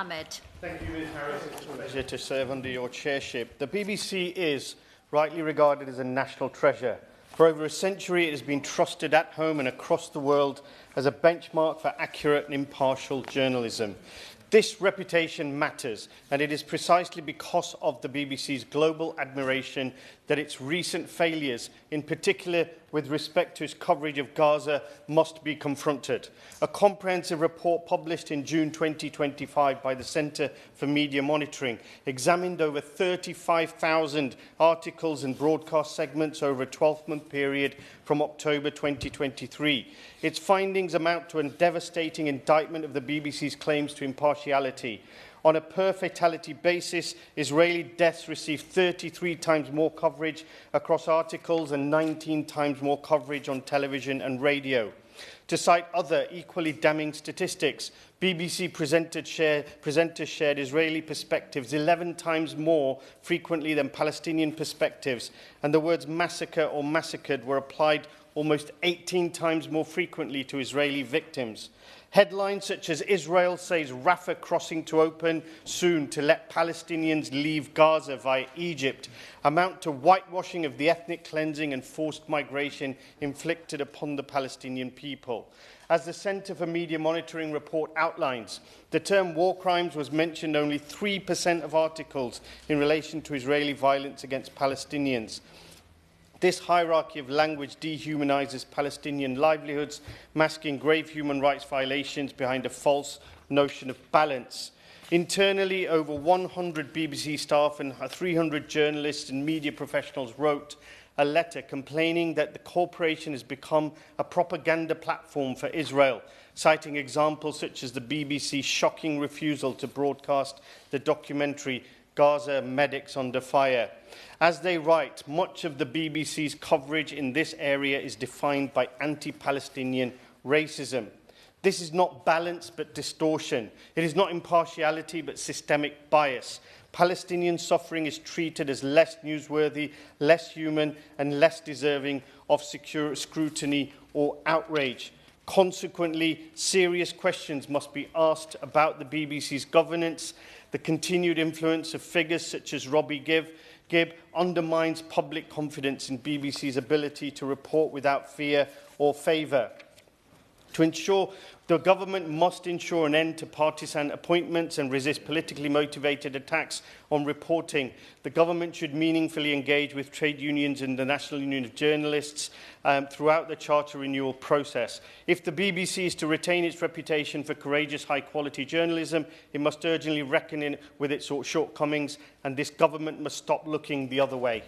Mohamed. Thank you, Ms Harris. It's a pleasure to serve under your chairship. The BBC is rightly regarded as a national treasure. For over a century, it has been trusted at home and across the world as a benchmark for accurate and impartial journalism. This reputation matters, and it is precisely because of the BBC's global admiration that its recent failures, in particular with respect to its coverage of Gaza, must be confronted. A comprehensive report published in June 2025 by the Centre for Media Monitoring examined over 35,000 articles and broadcast segments over a 12-month period from October 2023. Its findings amount to a devastating indictment of the BBC's claims to impartiality. On a per-fatality basis, Israeli deaths received 33 times more coverage across articles and 19 times more coverage on television and radio. To cite other equally damning statistics, BBC presenters shared Israeli perspectives 11 times more frequently than Palestinian perspectives, and the words massacre or massacred were applied almost 18 times more frequently to Israeli victims. Headlines such as Israel says Rafah crossing to open soon to let Palestinians leave Gaza via Egypt amount to whitewashing of the ethnic cleansing and forced migration inflicted upon the Palestinian people. As the Centre for Media Monitoring report outlines, the term war crimes was mentioned only 3% of articles in relation to Israeli violence against Palestinians. This hierarchy of language dehumanises Palestinian livelihoods, masking grave human rights violations behind a false notion of balance. Internally, over 100 BBC staff and 300 journalists and media professionals wrote a letter complaining that the corporation has become a propaganda platform for Israel, citing examples such as the BBC's shocking refusal to broadcast the documentary Gaza Medics Under Fire. As they write, much of the BBC's coverage in this area is defined by anti-Palestinian racism. This is not balance but distortion. It is not impartiality but systemic bias. Palestinian suffering is treated as less newsworthy, less human, and less deserving of scrutiny or outrage. Consequently, serious questions must be asked about the BBC's governance. The continued influence of figures such as Robbie Gibb undermines public confidence in BBC's ability to report without fear or favour. The government must ensure an end to partisan appointments and resist politically motivated attacks on reporting. The government should meaningfully engage with trade unions and the National Union of Journalists throughout the Charter renewal process. If the BBC is to retain its reputation for courageous, high-quality journalism, it must urgently reckon with its shortcomings, and this government must stop looking the other way.